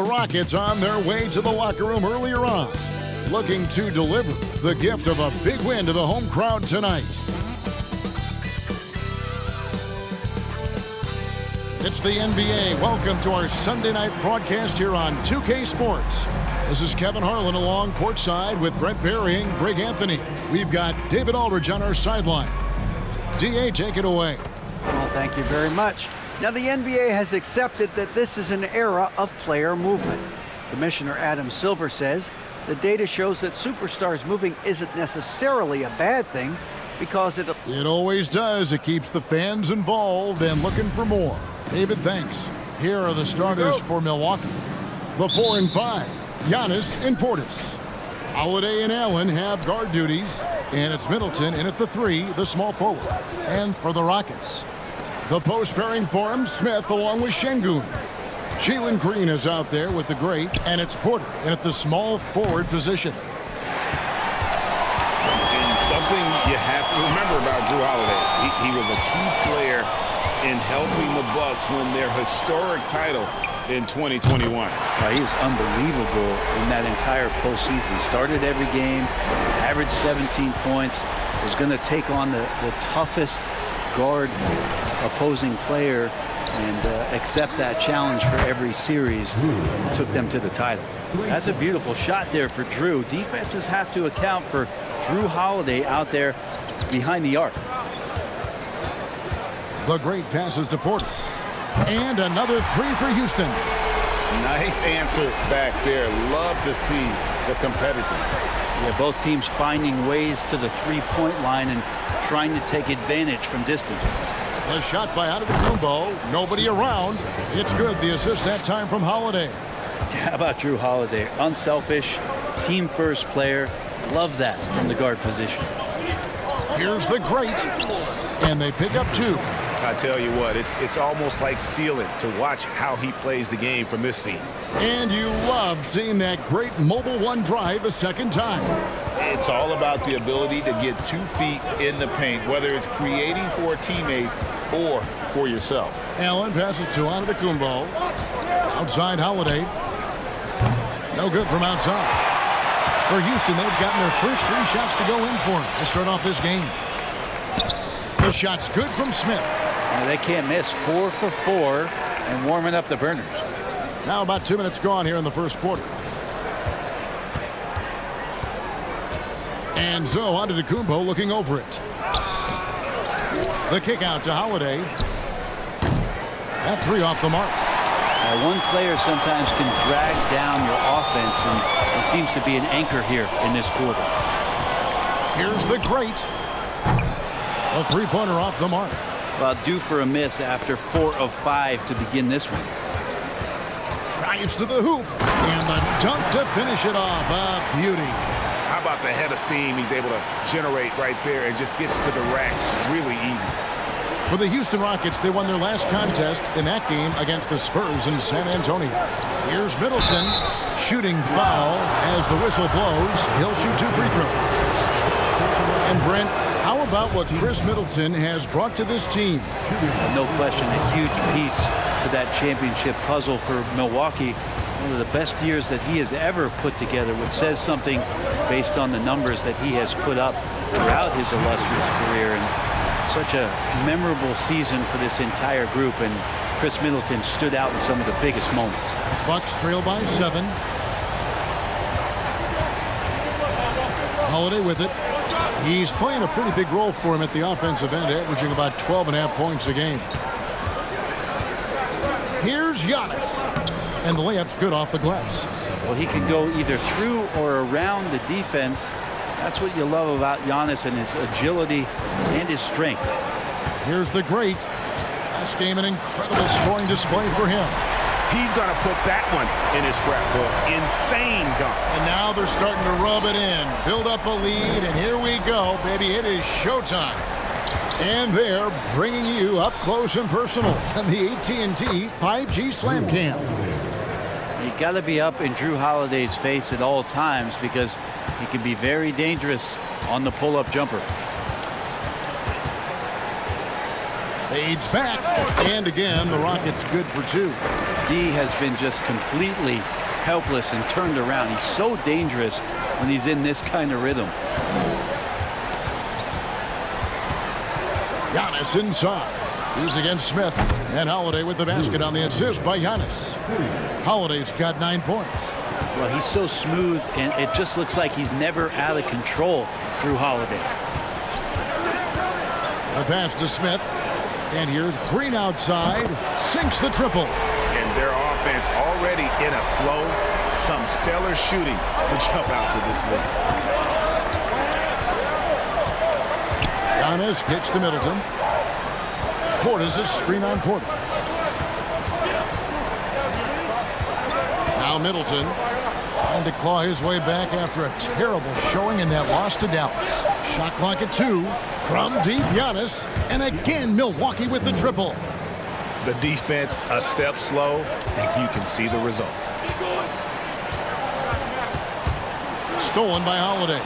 The Rockets on their way to the locker room earlier on, looking to deliver the gift of a big win to the home crowd tonight. It's the NBA. Welcome to our Sunday night broadcast here on 2K Sports. This is Kevin Harlan along courtside with Brent Berry and Greg Anthony. We've got David Aldridge on our sideline. DA, take it away. Well, thank you very much. Now, the NBA has accepted that this is an era of player movement. Commissioner Adam Silver says the data shows that superstars moving isn't necessarily a bad thing because it always does. It keeps the fans involved and looking for more. David, thanks. Here are the starters for Milwaukee. The 4 and 5, Giannis and Portis. Holiday and Allen have guard duties, and it's Middleton in at the 3, the small forward. And for the Rockets, the post pairing for him, Smith along with Şengün. Jalen Green is out there with the great, and it's Porter in at the small forward position. And something you have to remember about Jrue Holiday, he was a key player in helping the Bucks win their historic title in 2021. He was unbelievable in that entire postseason. Started every game, averaged 17 points, was going to take on the toughest guard opposing player and accept that challenge for every series and took them to the title. That's a beautiful shot there for Jrue. Defenses have to account for Jrue Holiday out there behind the arc. The great passes to Porter. And another 3 for Houston. Nice answer back there. Love to see the competitiveness. Yeah, both teams finding ways to the three-point line and trying to take advantage from distance. The shot by Antetokounmpo. Nobody around. It's good. The assist that time from Holiday. How about Jrue Holiday? Unselfish, team-first player. Love that from the guard position. Here's the great. And they pick up 2. I tell you what, it's almost like stealing to watch how he plays the game from this scene. And you love seeing that great mobile one drive a second time. It's all about the ability to get 2 feet in the paint, whether it's creating for a teammate or for yourself. Allen passes to Antetokounmpo. Outside Holiday. No good from outside. For Houston, they've gotten their first 3 shots to go in for him to start off this game. The shot's good from Smith. They can't miss. 4 for 4 and warming up the burners. Now about 2 minutes gone here in the first quarter. And so Antetokounmpo looking over it. The kick out to Holiday. That 3 off the mark. One player sometimes can drag down your offense, and he seems to be an anchor here in this quarter. Here's the great. A 3-pointer off the mark. Well, due for a miss after 4 of 5 to begin this one. Drives to the hoop. And the dunk to finish it off. A beauty. How about the head of steam he's able to generate right there and just gets to the rack really easy. For the Houston Rockets, they won their last contest in that game against the Spurs in San Antonio. Here's Middleton. Shooting foul as the whistle blows. He'll shoot 2 free throws. And Brent, how about what Chris Middleton has brought to this team? No question, a huge piece to that championship puzzle for Milwaukee. One of the best years that he has ever put together, which says something based on the numbers that he has put up throughout his illustrious career. And such a memorable season for this entire group, and Chris Middleton stood out in some of the biggest moments. Bucks trail by 7. Holiday with it. He's playing a pretty big role for him at the offensive end, averaging about 12.5 points a game. Here's Giannis. And the layup's good off the glass. Well, he can go either through or around the defense. That's what you love about Giannis and his agility and his strength. Here's the great. Last game, an incredible scoring display for him. He's going to put that one in his scrapbook. Insane dunk. And now they're starting to rub it in. Build up a lead, and here we go, baby. It is showtime. And they're bringing you up close and personal on the AT&T 5G Slam Cam. You got to be up in Jrue Holiday's face at all times because he can be very dangerous on the pull-up jumper. Fades back. And again, the Rockets good for two. D has been just completely helpless and turned around. He's so dangerous when he's in this kind of rhythm. Giannis inside. He's against Smith. And Holiday with the basket on the assist by Giannis. Holiday's got 9 points. Well, he's so smooth, and it just looks like he's never out of control through Holiday. A pass to Smith. And here's Green outside. Sinks the triple. And their offense already in a flow. Some stellar shooting to jump out to this lead. Giannis kicks to Middleton. Portis is screen on Porter. Now Middleton trying to claw his way back after a terrible showing in that loss to Dallas. Shot clock at 2 from deep. Giannis, and again Milwaukee with the triple. The defense a step slow, and you can see the result. Stolen by Holiday.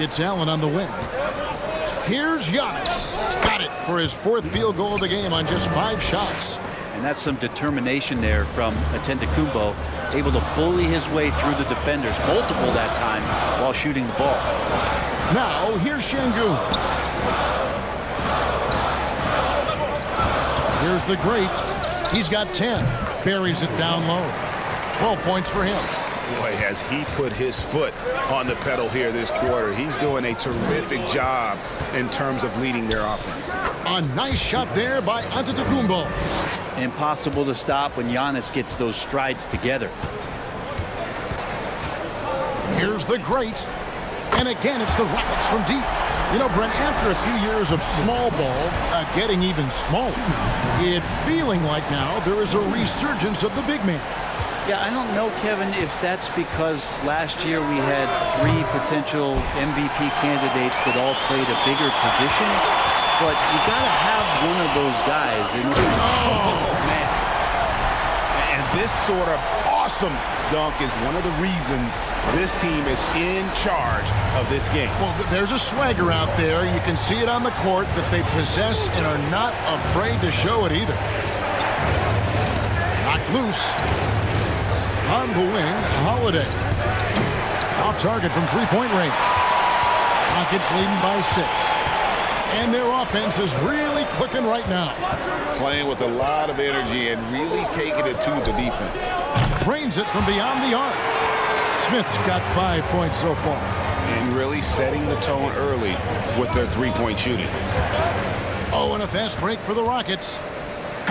It's Allen on the wing. Here's Giannis. Got it for his 4th field goal of the game on just 5 shots. And that's some determination there from Antetokounmpo, able to bully his way through the defenders, multiple that time, while shooting the ball. Now, here's Şengün. Here's the great. He's got 10. Buries it down low. 12 points for him. Boy, has he put his foot on the pedal here this quarter. He's doing a terrific job in terms of leading their offense. A nice shot there by Antetokounmpo. Impossible to stop when Giannis gets those strides together. Here's the great. And again, it's the Rockets from deep. You know, Brent, after a few years of small ball getting even smaller, it's feeling like now there is a resurgence of the big man. Yeah, I don't know, Kevin, if that's because last year we had 3 potential MVP candidates that all played a bigger position, but you got to have one of those guys. Man. And this sort of awesome dunk is one of the reasons this team is in charge of this game. Well, there's a swagger out there. You can see it on the court that they possess and are not afraid to show it either. Knocked loose. On the wing, Holiday. Off target from 3-point range. Rockets leading by 6. And their offense is really clicking right now. Playing with a lot of energy and really taking it to the defense. Drains it from beyond the arc. Smith's got 5 points so far. And really setting the tone early with their 3-point shooting. Oh, and a fast break for the Rockets.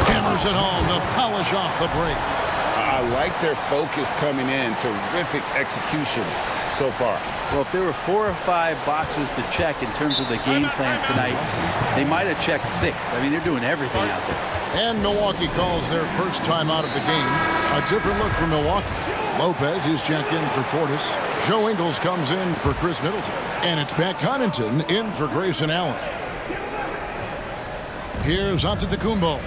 Hammers it home to polish off the break. I like their focus coming in. Terrific execution so far. Well, if there were 4 or 5 boxes to check in terms of the game plan tonight, they might have checked 6. I mean, they're doing everything out there. And Milwaukee calls their first time out of the game. A different look for Milwaukee. Lopez is checked in for Portis. Joe Ingles comes in for Chris Middleton. And it's Pat Connaughton in for Grayson Allen. Here's Antetokounmpo.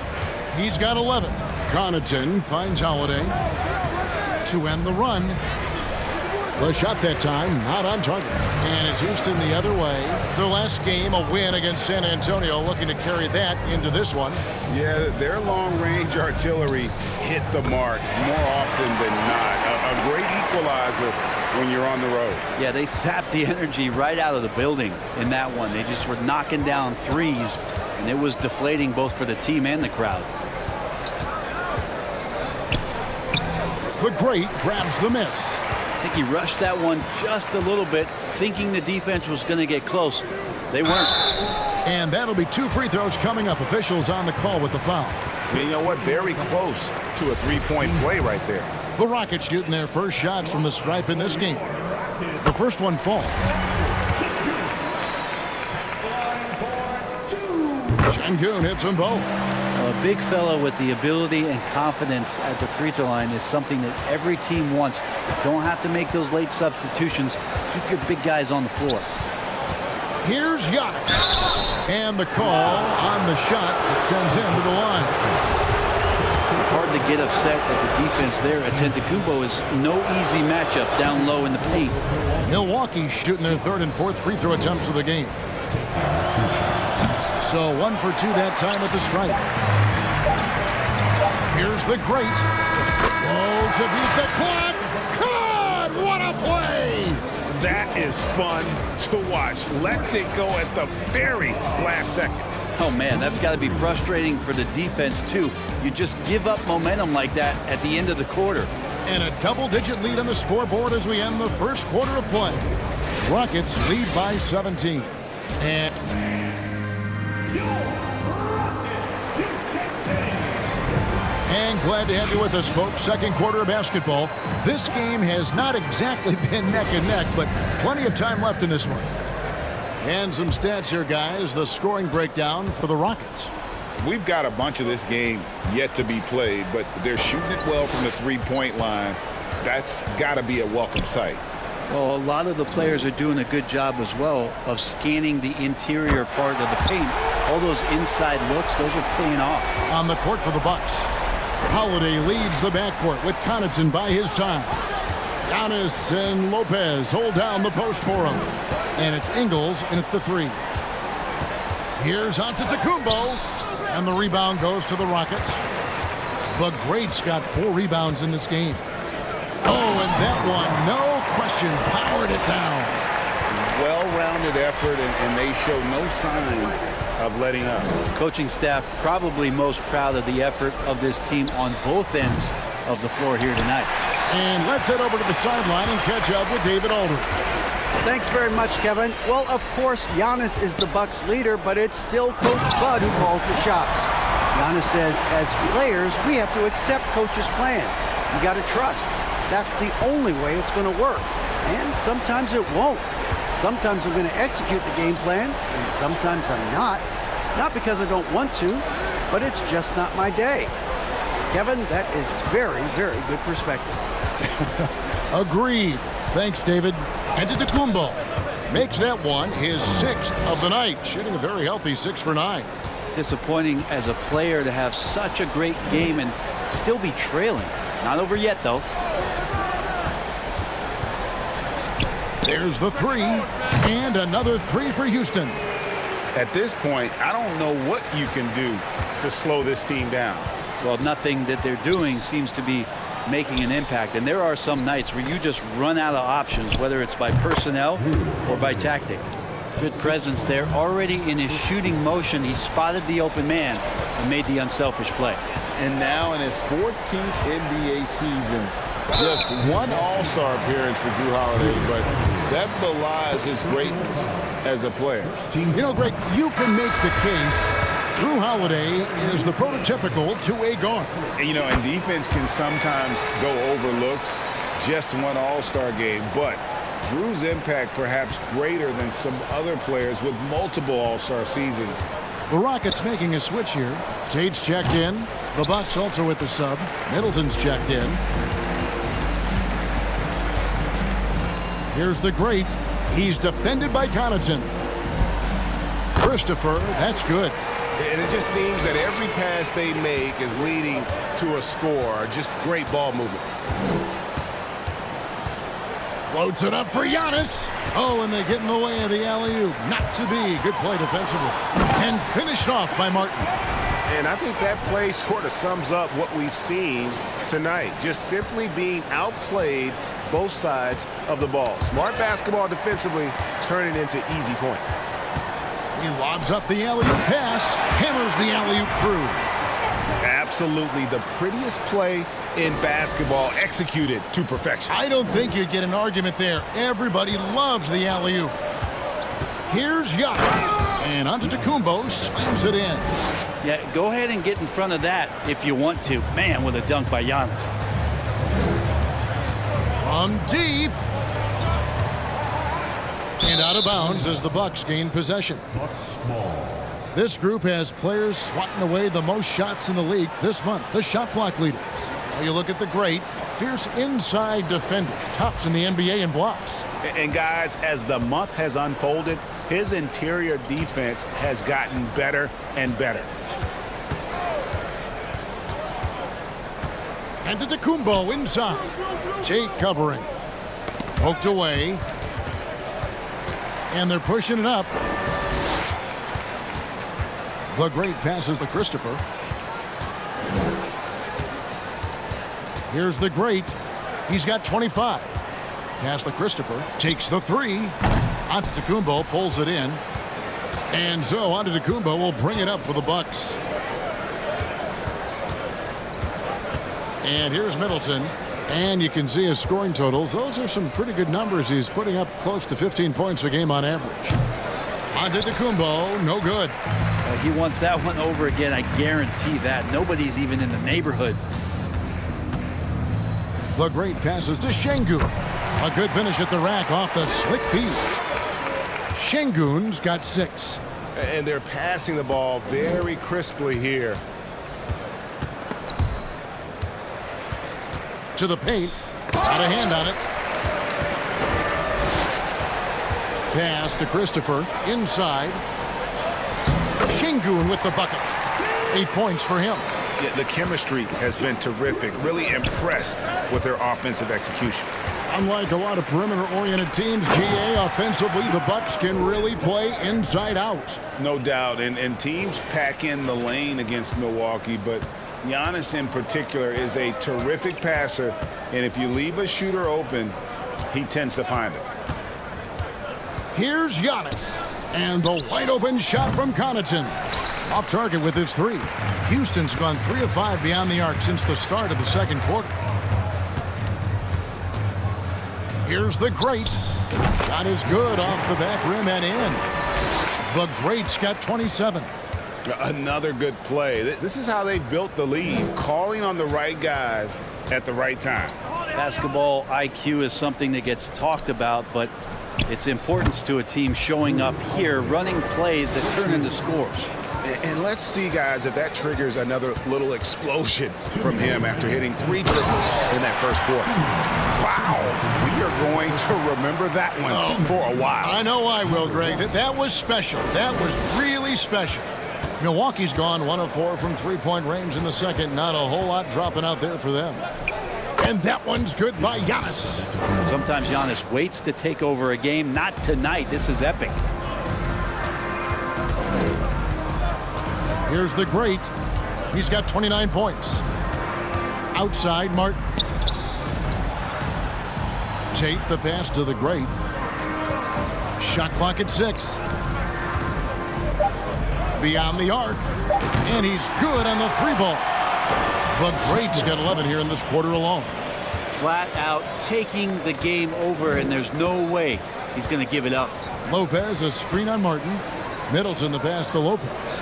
He's got 11. Connaughton finds Holiday to end the run. The shot that time, not on target. And it's Houston the other way. Their last game, a win against San Antonio, looking to carry that into this one. Yeah, their long-range artillery hit the mark more often than not. A great equalizer when you're on the road. Yeah, they sapped the energy right out of the building in that one. They just were knocking down threes, and it was deflating both for the team and the crowd. The great grabs the miss. I think he rushed that one just a little bit, thinking the defense was going to get close. They weren't. And that'll be 2 free throws coming up. Officials on the call with the foul. You know what? Very close to a 3-point play right there. The Rockets shooting their first shots from the stripe in this game. The first one falls. Şengün hits them both. A big fella with the ability and confidence at the free throw line is something that every team wants. Don't have to make those late substitutions. Keep your big guys on the floor. Here's Giannis. And the call on the shot that sends him to the line. Hard to get upset at the defense there. Antetokounmpo is no easy matchup down low in the paint. Milwaukee shooting their 3rd and 4th free throw attempts of the game. So 1 for 2 that time at the stripe. Here's the great. Oh, to beat the clock. God, what a play! That is fun to watch. Lets it go at the very last second. Oh, man, that's got to be frustrating for the defense, too. You just give up momentum like that at the end of the quarter. And a double-digit lead on the scoreboard as we end the first quarter of play. Rockets lead by 17. And glad to have you with us, folks. Second quarter of basketball. This game has not exactly been neck and neck, but plenty of time left in this one. And some stats here, guys. The scoring breakdown for the Rockets. We've got a bunch of this game yet to be played, but they're shooting it well from the three-point line. That's got to be a welcome sight. Well, a lot of the players are doing a good job as well of scanning the interior part of the paint. All those inside looks, those are paying off. On the court for the Bucks, Holiday leads the backcourt with Connaughton by his side. Giannis and Lopez hold down the post for him. And it's Ingles in at the 3. Here's Antetokounmpo. And the rebound goes to the Rockets. The greats got 4 rebounds in this game. Oh, and that one, no question, powered it down. Well-rounded effort, and they show no signs of letting up. Coaching staff probably most proud of the effort of this team on both ends of the floor here tonight. And let's head over to the sideline and catch up with David Aldridge. Thanks very much, Kevin. Well, of course, Giannis is the Bucks leader, but it's still Coach Bud who calls the shots. Giannis says, as players, we have to accept Coach's plan. You got to trust. That's the only way it's going to work. And sometimes it won't. Sometimes I'm going to execute the game plan, and sometimes I'm not. Not because I don't want to, but it's just not my day. Kevin, that is very, very good perspective. Agreed. Thanks, David. Antetokounmpo makes that one his 6th of the night, shooting a very healthy 6 for 9. Disappointing as a player to have such a great game and still be trailing. Not over yet, though. There's the 3, and another 3 for Houston. At this point, I don't know what you can do to slow this team down. Well, nothing that they're doing seems to be making an impact. And there are some nights where you just run out of options, whether it's by personnel or by tactic. Good presence there. Already in his shooting motion, he spotted the open man and made the unselfish play. And now in his 14th NBA season, just one All-Star appearance for Jrue Holiday, but that belies his greatness as a player. You know, Greg, you can make the case Jrue Holiday is the prototypical two-way guard. And, you know, and defense can sometimes go overlooked. Just one All-Star game, but Jrue's impact perhaps greater than some other players with multiple All-Star seasons. The Rockets making a switch here. Tate's checked in. The Bucks also with the sub. Middleton's checked in. Here's the great. He's defended by Connaughton. Christopher, that's good. And it just seems that every pass they make is leading to a score. Just great ball movement. Floats it up for Giannis. Oh, and they get in the way of the alley-oop. Not to be. Good play defensively. And finished off by Martin. And I think that play sort of sums up what we've seen tonight. Just simply being outplayed both sides of the ball. Smart basketball defensively, turning into easy points. He lobs up the alley-oop pass. Hammers the alley-oop through. Absolutely the prettiest play in basketball, executed to perfection. I don't think you'd get an argument there. Everybody loves the alley-oop. Here's Giannis. And Antetokounmpo slams it in. Yeah, go ahead and get in front of that if you want to. Man, with a dunk by Giannis. From deep. And out of bounds as the Bucks gain possession. This group has players swatting away the most shots in the league this month, the shot block leaders. You look at the great, fierce inside defender, tops in the NBA in blocks. And guys, as the month has unfolded, his interior defense has gotten better and better. And Antetokounmpo inside. Tate covering. Poked away. And they're pushing it up. The great passes to Christopher. Here's the great. He's got 25. Pass to Christopher. Takes the three. Antetokounmpo pulls it in. And so Antetokounmpo will bring it up for the Bucks. And here's Middleton. And you can see his scoring totals. Those are some pretty good numbers. He's putting up close to 15 points a game on average. Antetokounmpo, no good. He wants that one over again. I guarantee that. Nobody's even in the neighborhood. The great passes to Şengün. A good finish at the rack off the slick feed. Şengün's got 6. And they're passing the ball very crisply here. To the paint. Got a hand on it. Pass to Christopher. Inside. Şengün with the bucket. 8 points for him. Yeah, the chemistry has been terrific. Really impressed with their offensive execution. Unlike a lot of perimeter-oriented teams, GA, offensively, the Bucks can really play inside out. No doubt. And teams pack in the lane against Milwaukee, but Giannis in particular is a terrific passer. And if you leave a shooter open, he tends to find it. Here's Giannis. And the wide-open shot from Connaughton. Off target with his three. Houston's gone 3 of 5 beyond the arc since the start of the second quarter. Here's the great. Shot is good off the back rim and in. The great's got 27. Another good play. This is how they built the lead, calling on the right guys at the right time. Basketball IQ is something that gets talked about, but its importance to a team showing up here, running plays that turn into scores. And let's see, guys, if that triggers another little explosion from him after hitting 3 triples in that first quarter. Wow, we are going to remember that one for a while. I know I will, Greg. That was special. That was really special. Milwaukee's gone 1 of 4 from three-point range in the second. Not a whole lot dropping out there for them. And that one's good by Giannis. Sometimes Giannis waits to take over a game. Not tonight. This is epic. Here's the great. He's got 29 points. Outside, Martin. Tate the pass to the great. Shot clock at 6. Beyond the arc. And he's good on the 3-ball. The great's got 11 here in this quarter alone. Flat out taking the game over, and there's no way he's going to give it up. Lopez, a screen on Martin. Middleton the pass to Lopez.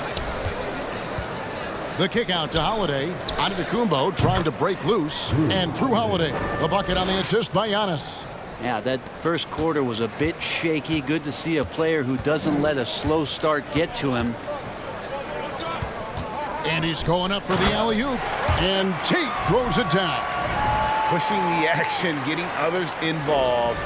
The kick out to Holiday. Antetokounmpo trying to break loose. And Jrue Holiday, the bucket on the assist by Giannis. Yeah, that first quarter was a bit shaky. Good to see a player who doesn't let a slow start get to him. And he's going up for the alley-oop. And Tate throws it down. Pushing the action, getting others involved.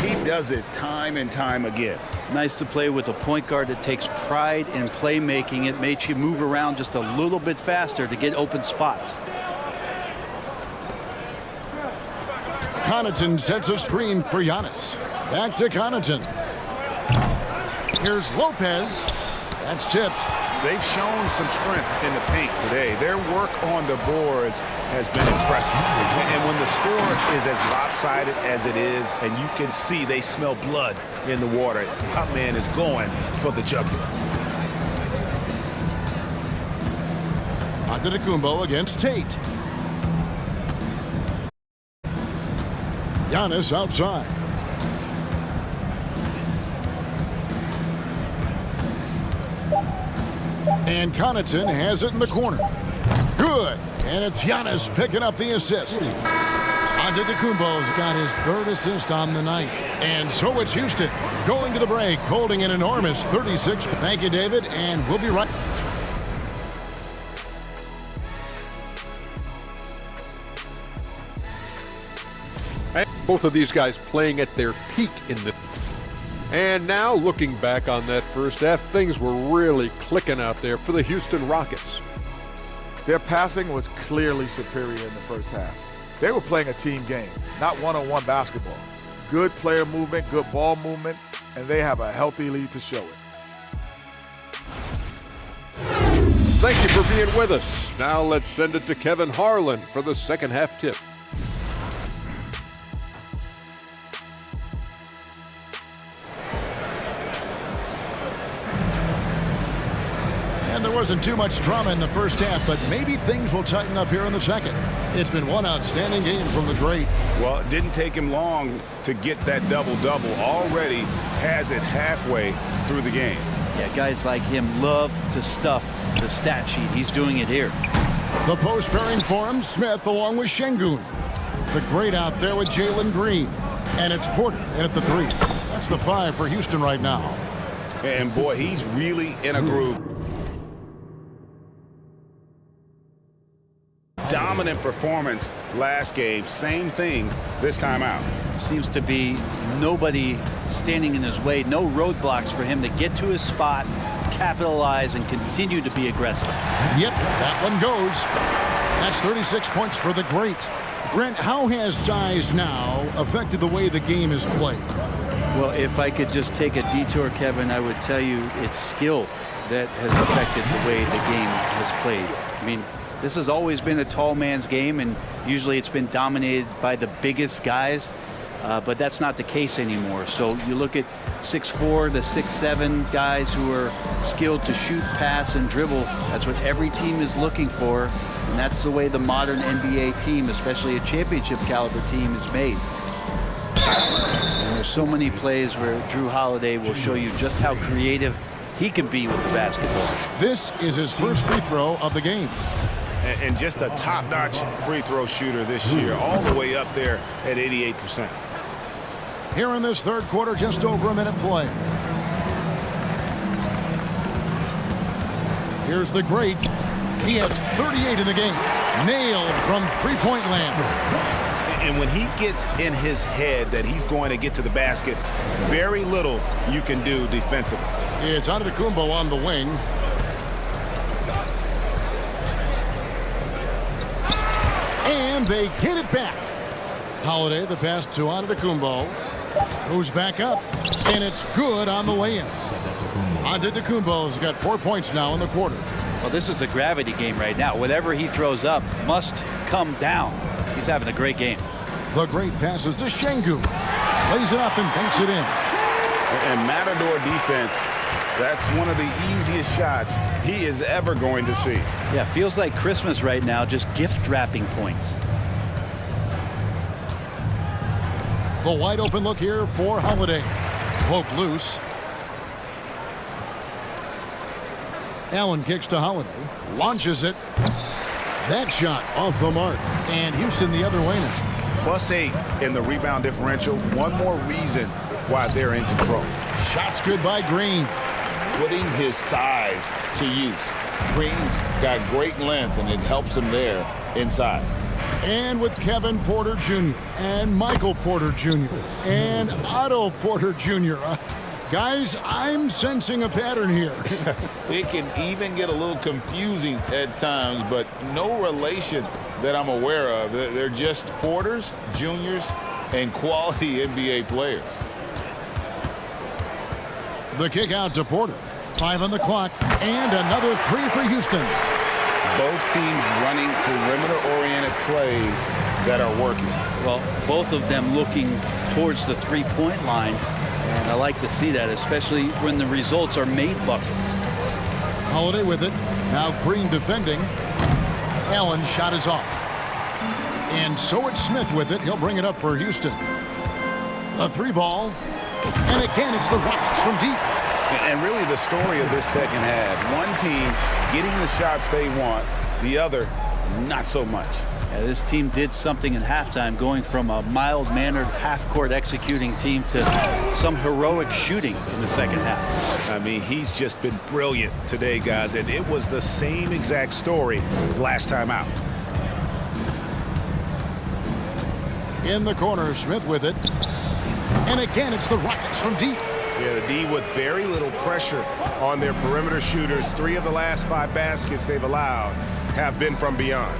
He does it time and time again. Nice to play with a point guard that takes pride in playmaking. It makes you move around just a little bit faster to get open spots. Connaughton sets a screen for Giannis. Back to Connaughton. Here's Lopez. That's tipped. They've shown some strength in the paint today. Their work on the boards has been impressive. And when the score is as lopsided as it is, and you can see they smell blood in the water, my man is going for the jugular. Antetokounmpo against Tate. Giannis outside. And Connaughton has it in the corner. Good. And it's Giannis picking up the assist. Antetokounmpo's got his third assist on the night. And so it's Houston going to the break, holding an enormous 36. Thank you, David, and we'll be right back. Both of these guys playing at their peak in the... And now, looking back on that first half, things were really clicking out there for the Houston Rockets. Their passing was clearly superior in the first half. They were playing a team game, not one-on-one basketball. Good player movement, good ball movement, and they have a healthy lead to show it. Thank you for being with us. Now let's send it to Kevin Harlan for the second half tip. And there wasn't too much drama in the first half, but maybe things will tighten up here in the second. It's been one outstanding game from the great. Well, it didn't take him long to get that double-double. Already has it halfway through the game. Yeah, guys like him love to stuff the stat sheet. He's doing it here. The post pairing for him, Smith along with Şengün. The great out there with Jalen Green. And it's Porter in at the three. That's the 5 for Houston right now. And boy, he's really in a groove. Dominant performance last game. Same thing this time out. Seems to be nobody standing in his way. No roadblocks for him to get to his spot, capitalize, and continue to be aggressive. Yep, that one goes. That's 36 points for the great. Brent, how has size now affected the way the game is played? Well, if I could just take a detour, Kevin, I would tell you it's skill that has affected the way the game has played. I mean, this has always been a tall man's game, and usually it's been dominated by the biggest guys, but that's not the case anymore. So you look at 6'4", the 6'7" guys who are skilled to shoot, pass, and dribble. That's what every team is looking for, and that's the way the modern NBA team, especially a championship caliber team, is made. And there's so many plays where Jrue Holiday will show you just how creative he can be with the basketball. This is his first free throw of the game. And just a top-notch free throw shooter this year, all the way up there at 88%. Here in this third quarter, just over a minute play. Here's the great. He has 38 in the game. Nailed from three-point land. And when he gets in his head that he's going to get to the basket, very little you can do defensively. It's Antetokounmpo on the wing. And they get it back. Holiday, the pass to Antetokounmpo, who's back up, and it's good on the way in. Antetokounmpo's got 4 points now in the quarter. Well, this is a gravity game right now. Whatever he throws up must come down. He's having a great game. The great passes to Şengün. Lays it up and banks it in. And Matador defense, that's one of the easiest shots he is ever going to see. Yeah, feels like Christmas right now, just gift wrapping points. The wide open look here for Holiday. Poke loose. Allen kicks to Holiday. Launches it. That shot off the mark. And Houston the other way now. +8 in the rebound differential. One more reason why they're in control. Shots good by Green. Putting his size to use. Green's got great length, and it helps him there inside. And with Kevin Porter Jr. and Michael Porter Jr. and Otto Porter Jr. Guys, I'm sensing a pattern here. It can even get a little confusing at times, but no relation that I'm aware of. They're just Porters, Juniors, and quality NBA players. The kick out to Porter. 5 on the clock, and another 3 for Houston. Both teams running perimeter-oriented plays that are working. Well, both of them looking towards the three-point line, and I like to see that, especially when the results are made buckets. Holiday with it. Now Green defending. Allen's shot is off. And so it's Smith with it. He'll bring it up for Houston. A 3-ball. And again, it's the Rockets from deep. And really the story of this second half. One team getting the shots they want, the other not so much. Yeah, this team did something in halftime, going from a mild-mannered half-court executing team to some heroic shooting in the second half. I mean, he's just been brilliant today, guys, and it was the same exact story last time out. In the corner, Smith with it. And again, it's the Rockets from deep. Yeah, the D with very little pressure on their perimeter shooters. 3 of the last 5 baskets they've allowed have been from beyond.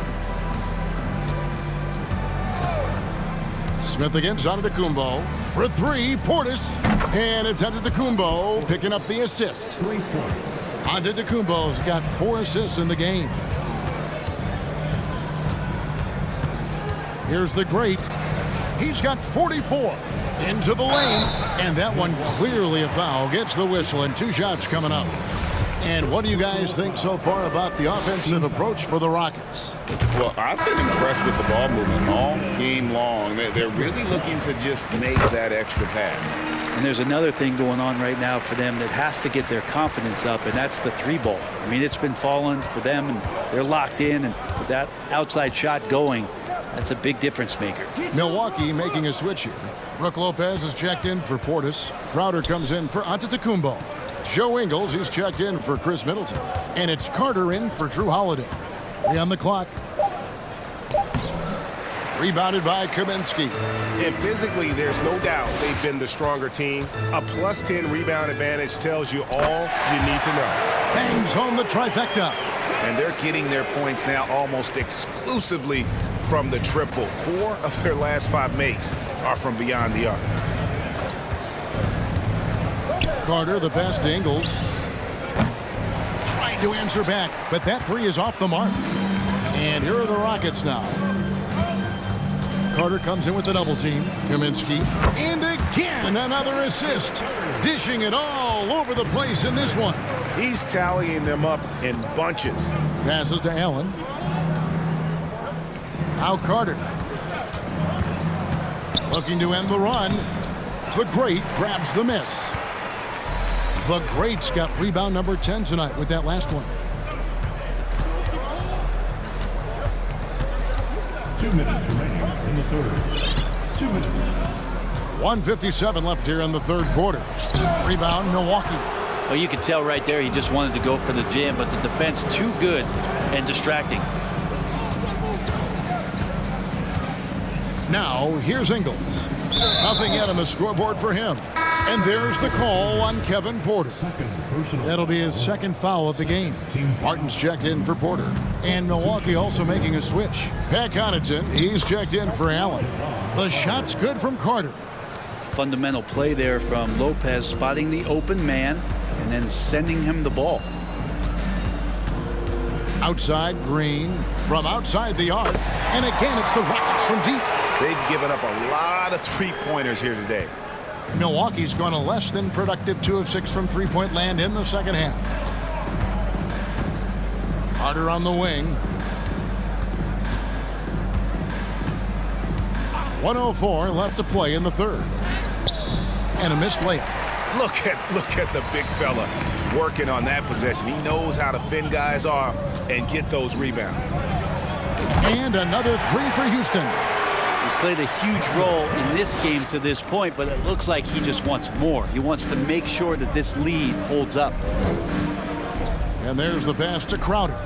Smith against Antetokounmpo for 3. Portis. And it's Antetokounmpo picking up the assist. Antetokounmpo's got 4 assists in the game. Here's the great. He's got 44 into the lane. And that one clearly a foul. Gets the whistle and 2 shots coming up. And what do you guys think so far about the offensive approach for the Rockets? Well, I've been impressed with the ball movement all game long. They're really looking to just make that extra pass. And there's another thing going on right now for them that has to get their confidence up, and that's the 3-ball. I mean, it's been falling for them, and they're locked in, and with that outside shot going, that's a big difference maker. Milwaukee making a switch here. Brook Lopez is checked in for Portis. Crowder comes in for Antetokounmpo. Joe Ingles, he's checked in for Chris Middleton. And it's Carter in for Drew Holiday. 3 on the clock. Rebounded by Kaminsky. And physically, there's no doubt they've been the stronger team. A +10 rebound advantage tells you all you need to know. Bangs home the trifecta. And they're getting their points now almost exclusively from the triple. 4 of their last 5 makes are from beyond the arc. Carter, the pass to Ingles. Trying to answer back, but that 3 is off the mark. And here are the Rockets now. Carter comes in with the double team. Kaminsky. And again, another assist. Dishing it all over the place in this one. He's tallying them up in bunches. Passes to Allen. Now Carter. Looking to end the run. The great grabs the miss. The great's got rebound number 10 tonight with that last one. 2 minutes remaining in the third. 2 minutes. 1:57 left here in the third quarter. Rebound, Milwaukee. Well, you could tell right there he just wanted to go for the jam, but the defense too good and distracting. Now, here's Ingles. Nothing yet on the scoreboard for him. And there's the call on Kevin Porter. That'll be his 2nd foul of the game. Martin's checked in for Porter. And Milwaukee also making a switch. Pat Connaughton, he's checked in for Allen. The shot's good from Carter. Fundamental play there from Lopez, spotting the open man and then sending him the ball. Outside Green from outside the arc. And again, it's the Rockets from deep. They've given up a lot of 3-pointers here today. Milwaukee's gone a less than productive 2 of 6 from 3-point land in the second half. Carter on the wing. 1:04 left to play in the third. And a missed layup. Look at the big fella working on that possession. He knows how to fend guys off and get those rebounds. And another 3 for Houston. He's played a huge role in this game to this point, but it looks like he just wants more. He wants to make sure that this lead holds up. And there's the pass to Crowder.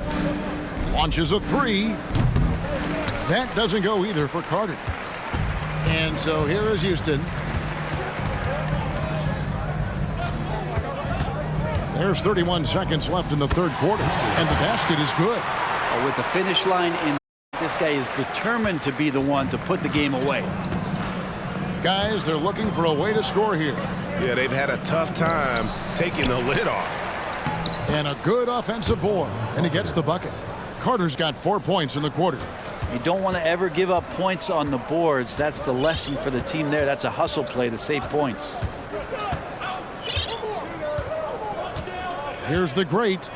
Launches a 3. That doesn't go either for Carter. And so here is Houston. There's 31 seconds left in the third quarter, and the basket is good. With the finish line in, this guy is determined to be the one to put the game away. Guys, they're looking for a way to score here. Yeah, they've had a tough time taking the lid off. And a good offensive board, and he gets the bucket. Carter's got 4 points in the quarter. You don't want to ever give up points on the boards. That's the lesson for the team there. That's a hustle play to save points. Here's the great.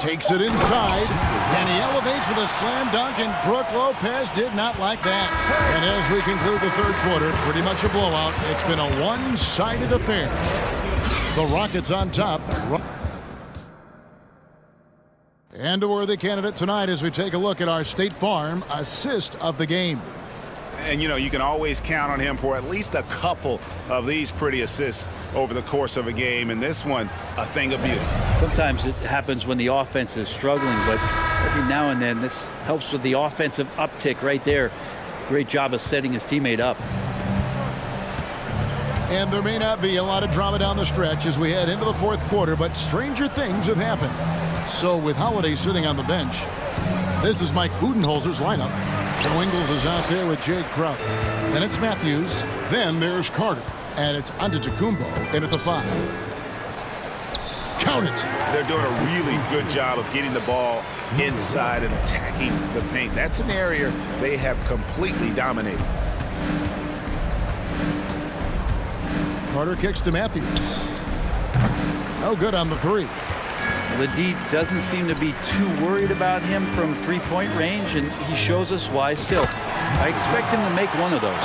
Takes it inside, and he elevates with a slam dunk, and Brook Lopez did not like that. And as we conclude the third quarter, pretty much a blowout. It's been a one-sided affair. The Rockets on top. And a worthy candidate tonight as we take a look at our State Farm assist of the game. And, you know, you can always count on him for at least a couple of these pretty assists over the course of a game. And this one, a thing of beauty. Sometimes it happens when the offense is struggling, but every now and then this helps with the offensive uptick right there. Great job of setting his teammate up. And there may not be a lot of drama down the stretch as we head into the fourth quarter, but stranger things have happened. So with Holiday sitting on the bench, this is Mike Budenholzer's lineup. Joe Ingles is out there with Jay Crowder. Then it's Matthews. Then there's Carter. And it's Antetokounmpo in at the 5. Count it. They're doing a really good job of getting the ball inside and attacking the paint. That's an area they have completely dominated. Carter kicks to Matthews. No good on the 3. Ledee doesn't seem to be too worried about him from three-point range, and he shows us why still. I expect him to make one of those.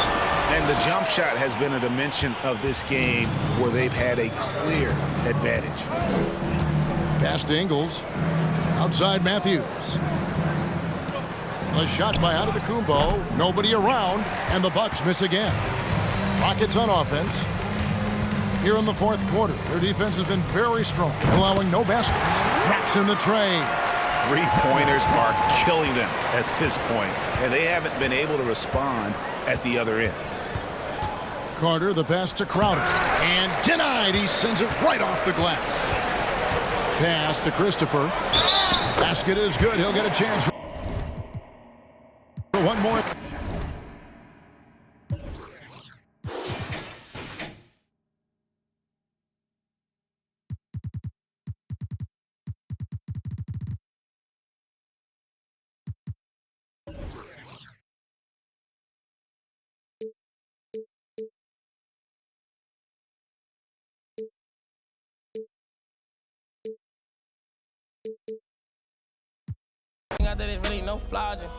And the jump shot has been a dimension of this game where they've had a clear advantage. Pass to Ingles. Outside Matthews. The shot by Antetokounmpo. Nobody around, and the Bucks miss again. Rockets on offense. Here in the fourth quarter, their defense has been very strong, allowing no baskets. Drops in the tray. Three-pointers are killing them at this point, and they haven't been able to respond at the other end. Carter, the pass to Crowder. And denied. He sends it right off the glass. Pass to Christopher. Basket is good. He'll get a chance for one more. There is really no flaws in